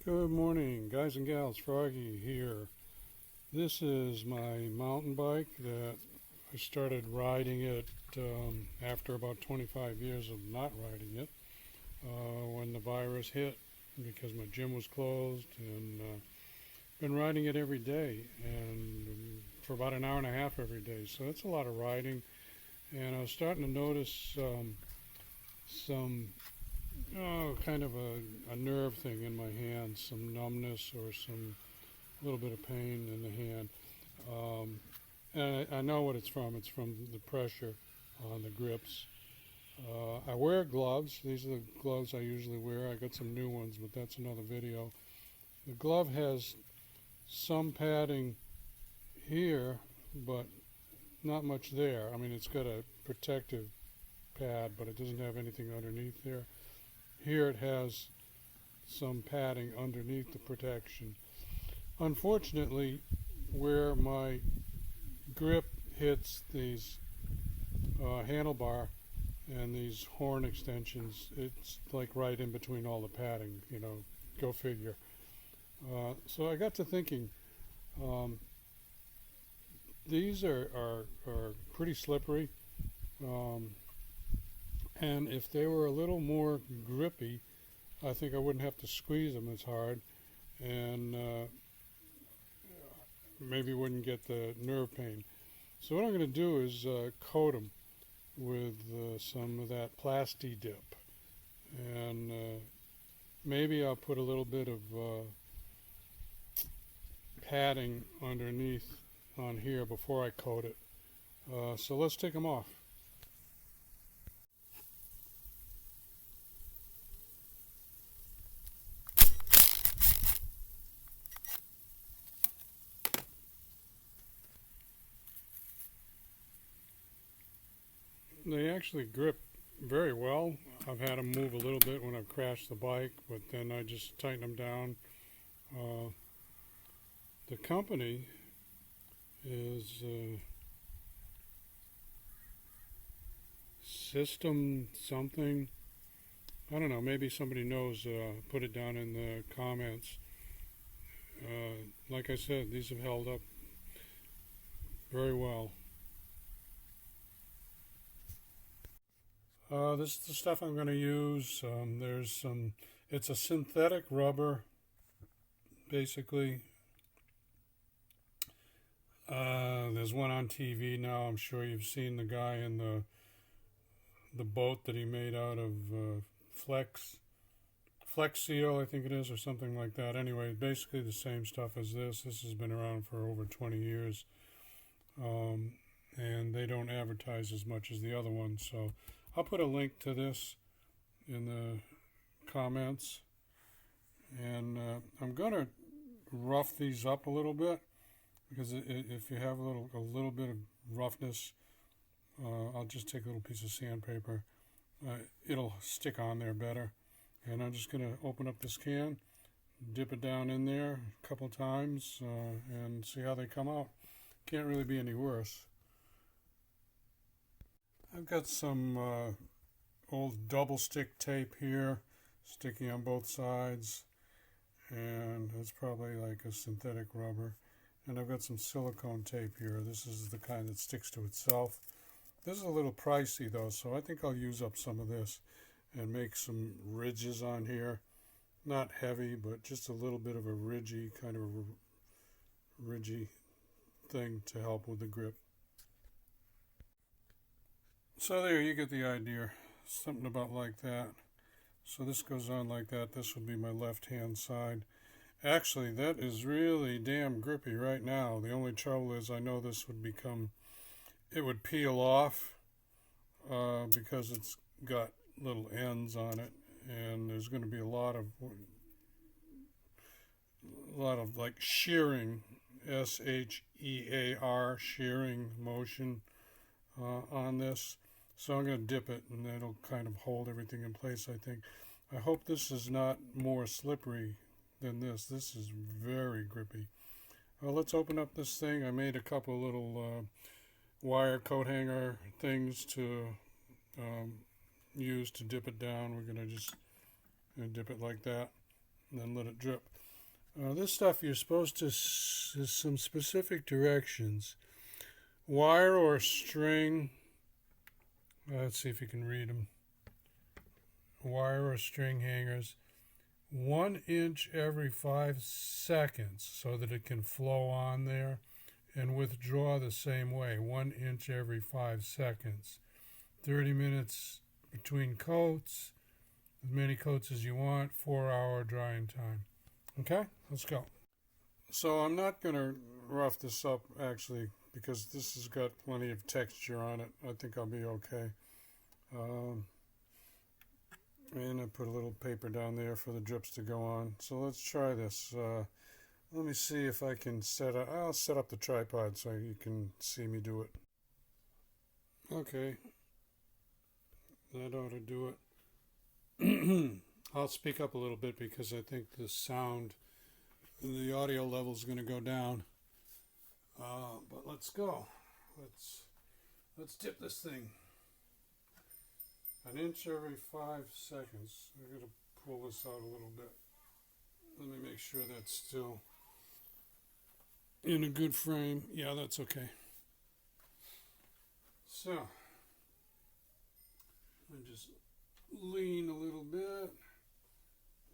Good morning, guys and gals. Froggy here. This is my mountain bike that I started riding it after about 25 years of not riding it when the virus hit because my gym was closed, and been riding it every day and for about an hour and a half every day. So it's a lot of riding, and I was starting to notice some kind of a nerve thing in my hand, some numbness or some little bit of pain in the hand. And I know what it's from. It's from the pressure on the grips. I wear gloves. These are the gloves I usually wear. I got some new ones, but that's another video. The glove has some padding here, but not much there. I mean, it's got a protective pad, but it doesn't have anything underneath there. Here it has some padding underneath the protection. Unfortunately, where my grip hits these handlebar and these horn extensions, it's like right in between all the padding, go figure. So I got to thinking, these are pretty slippery. And if they were a little more grippy, I think I wouldn't have to squeeze them as hard, and maybe wouldn't get the nerve pain. So what I'm going to do is coat them with some of that Plasti Dip, and maybe I'll put a little bit of padding underneath on here before I coat it. So let's take them off. They actually grip very well. I've had them move a little bit when I've crashed the bike, but then I just tighten them down. The company is System something. I don't know, maybe somebody knows. Put it down in the comments. Like I said, these have held up very well. This is the stuff I'm going to use. It's a synthetic rubber, basically. There's one on TV now. I'm sure you've seen the guy in the boat that he made out of Flex Seal, I think it is, or something like that. Anyway, basically the same stuff as this. This has been around for over 20 years. And they don't advertise as much as the other ones, so I'll put a link to this in the comments. And I'm going to rough these up a little bit, because if you have a little bit of roughness, I'll just take a little piece of sandpaper. It'll stick on there better. And I'm just going to open up this can, dip it down in there a couple times, and see how they come out. Can't really be any worse. I've got some old double stick tape here, sticky on both sides, and it's probably like a synthetic rubber. And I've got some silicone tape here. This is the kind that sticks to itself. This is a little pricey though, so I think I'll use up some of this and make some ridges on here. Not heavy, but just a little bit of a ridgy, kind of a ridgy thing to help with the grip. So there, you get the idea. Something about like that. So this goes on like that. This would be my left hand side. Actually, that is really damn grippy right now. The only trouble is I know this would it would peel off because it's got little ends on it, and there's going to be a lot of like shearing, SHEAR, shearing motion on this. So I'm going to dip it, and that'll kind of hold everything in place, I think. I hope this is not more slippery than this. This is very grippy. Let's open up this thing. I made a couple little wire coat hanger things to use to dip it down. We're going to just dip it like that. and then let it drip. This stuff you're supposed to some specific directions. Wire or string. Let's see if you can read them. Wire or string hangers. 1 inch every 5 seconds so that it can flow on there, and withdraw the same way. 1 inch every 5 seconds. 30 minutes between coats. As many coats as you want. 4-hour drying time. Okay, let's go. So I'm not going to rough this up actually, because this has got plenty of texture on it. I think I'll be okay. And I put a little paper down there for the drips to go on. So let's try this. Let me see if I can I'll set up the tripod so you can see me do it. Okay. That ought to do it. I'll speak up a little bit because I think the sound, the audio level is going to go down. But let's go. Let's dip this thing. 1 inch every 5 seconds. I'm going to pull this out a little bit. Let me make sure that's still in a good frame. Yeah, that's okay. So, I just lean a little bit.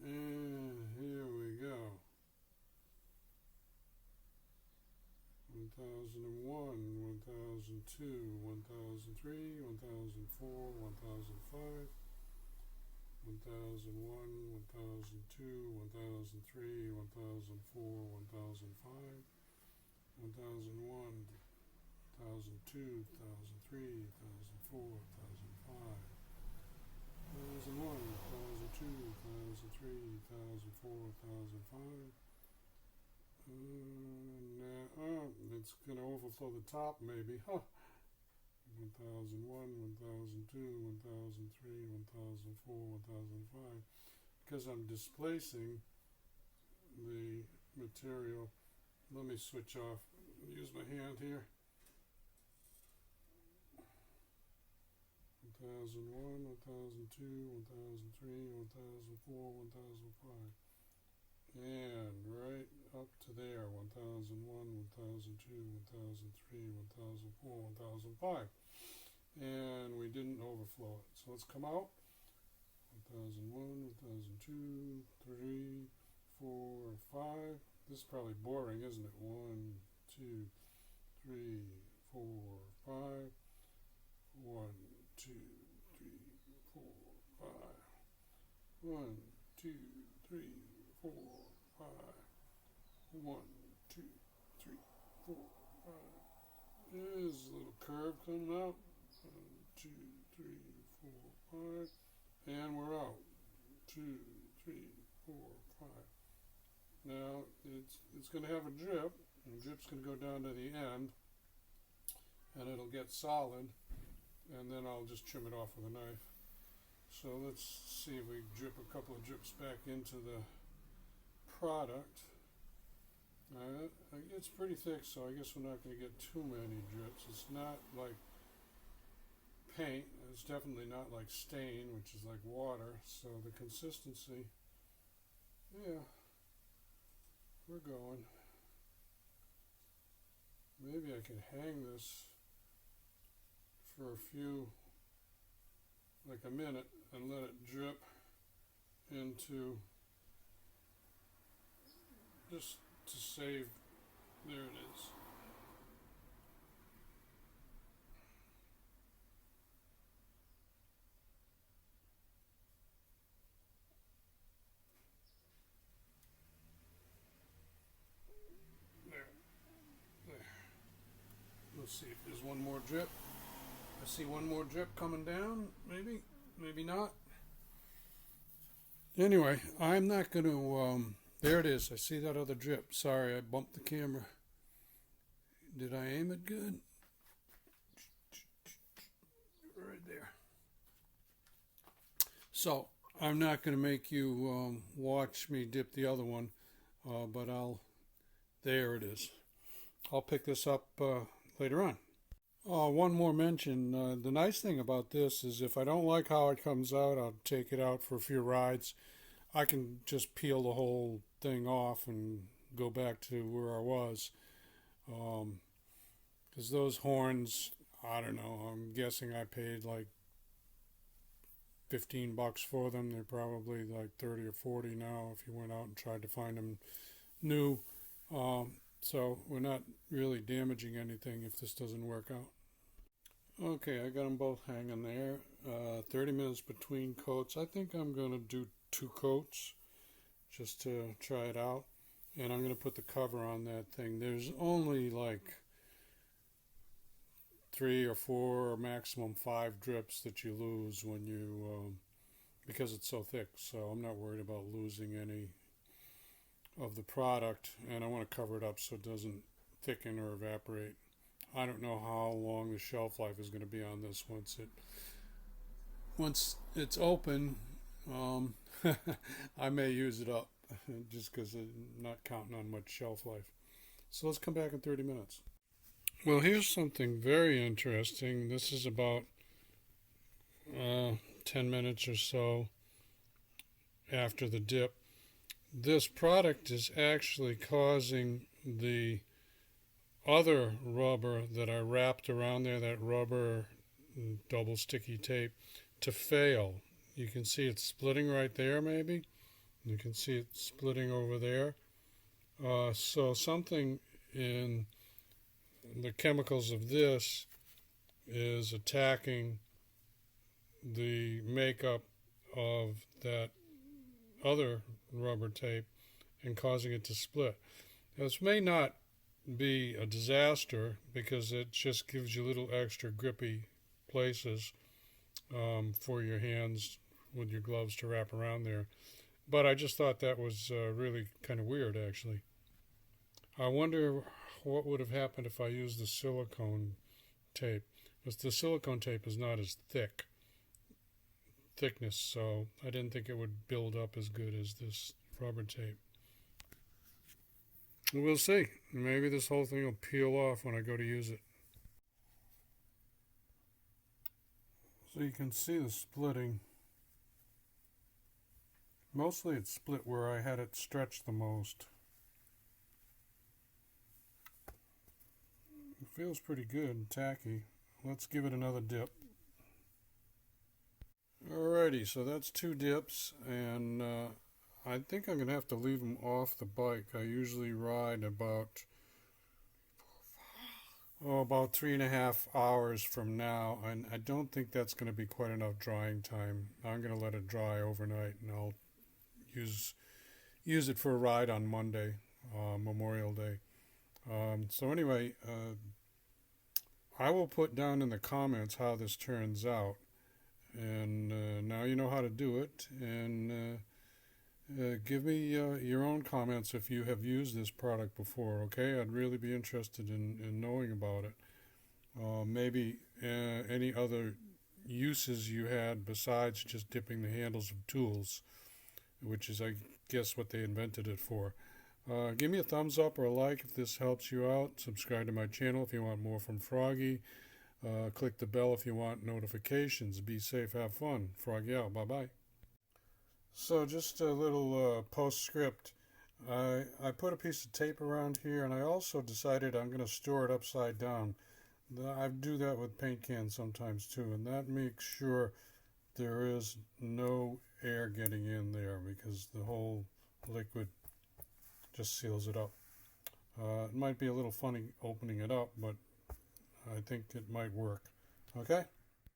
And here we go. 1001, 1002, 1003, 1004, 1005, 1001, 1002, 1003, 1004, 1005, 1001, 1002, 1003, 1004, 1005, 1001, 1002, 1003, 1004, 1005. It's going to overflow the top maybe. 1001, 1002, 1003, 1004, 1005. Because I'm displacing the material. Let me switch off. Use my hand here. 1001, 1002, 1003, 1004, 1005. And right up to there, 1001, 1002, 1003, 1004, 1005. And we didn't overflow it. So let's come out. 1001, 1002, 3, 4, 5. This is probably boring, isn't it? 1, 2, 3, 4, 5. 1, 2, 3, 4, 5. 1, 2, 3, 4, 5. 1, 2, 3, 4, 5. There's a little curve coming out. 1, 2, 3, 4, 5. And we're out. 2, 3, 4, 5. Now it's going to have a drip. And the drip's going to go down to the end. And it'll get solid. And then I'll just trim it off with a knife. So let's see if we drip a couple of drips back into the product. It's pretty thick, so I guess we're not going to get too many drips. It's not like paint. It's definitely not like stain, which is like water. So the consistency, yeah, we're going. Maybe I can hang this for a few, like a minute, and let it drip into, just to save. There it is. There. Let's see if there's one more drip. I see one more drip coming down, maybe, maybe not. Anyway, I'm not going to, there it is. I see that other drip. Sorry, I bumped the camera. Did I aim it good? Right there. So, I'm not going to make you watch me dip the other one, but there it is. I'll pick this up later on. One more mention. The nice thing about this is if I don't like how it comes out, I'll take it out for a few rides. I can just peel the whole thing off and go back to where I was. Because those horns, I don't know, I'm guessing I paid like $15 for them. They're probably like 30 or 40 now if you went out and tried to find them new. So we're not really damaging anything if this doesn't work out. Okay, I got them both hanging there. 30 minutes between coats. I think I'm going to do 2 coats just to try it out. And I'm going to put the cover on that thing. There's only like 3 or 4 or maximum 5 drips that you lose when you because it's so thick. So I'm not worried about losing any of the product, and I want to cover it up so it doesn't thicken or evaporate. I don't know how long the shelf life is going to be on this once it's open. I may use it up just because I'm not counting on much shelf life. So let's come back in 30 minutes. Well, here's something very interesting. This is about 10 minutes or so after the dip. This product is actually causing the other rubber that I wrapped around there, that rubber double sticky tape, to fail. You can see it splitting right there, maybe. You can see it splitting over there. So something in the chemicals of this is attacking the makeup of that other rubber tape and causing it to split. Now, this may not be a disaster because it just gives you little extra grippy places for your hands with your gloves to wrap around there. But I just thought that was really kind of weird, actually. I wonder what would have happened if I used the silicone tape, because the silicone tape is not as thickness, so I didn't think it would build up as good as this rubber tape. We'll see. Maybe this whole thing will peel off when I go to use it. So you can see the splitting. Mostly it split where I had it stretched the most. It feels pretty good and tacky. Let's give it another dip. Alrighty, so that's 2 dips, and I think I'm going to have to leave them off the bike. I usually ride about 3.5 hours from now, and I don't think that's going to be quite enough drying time. I'm going to let it dry overnight, and I'll use it for a ride on Monday, Memorial Day. So anyway, I will put down in the comments how this turns out. And now you know how to do it. And give me your own comments if you have used this product before, okay? I'd really be interested in knowing about it. Maybe any other uses you had besides just dipping the handles of tools, which is, I guess, what they invented it for. Give me a thumbs up or a like if this helps you out. Subscribe to my channel if you want more from Froggy. Click the bell if you want notifications. Be safe, have fun. Froggy out. Bye-bye. So just a little postscript. I put a piece of tape around here, and I also decided I'm going to store it upside down. I do that with paint cans sometimes too, and that makes sure there is no air getting in there because the whole liquid just seals it up. It might be a little funny opening it up, but I think it might work. Okay?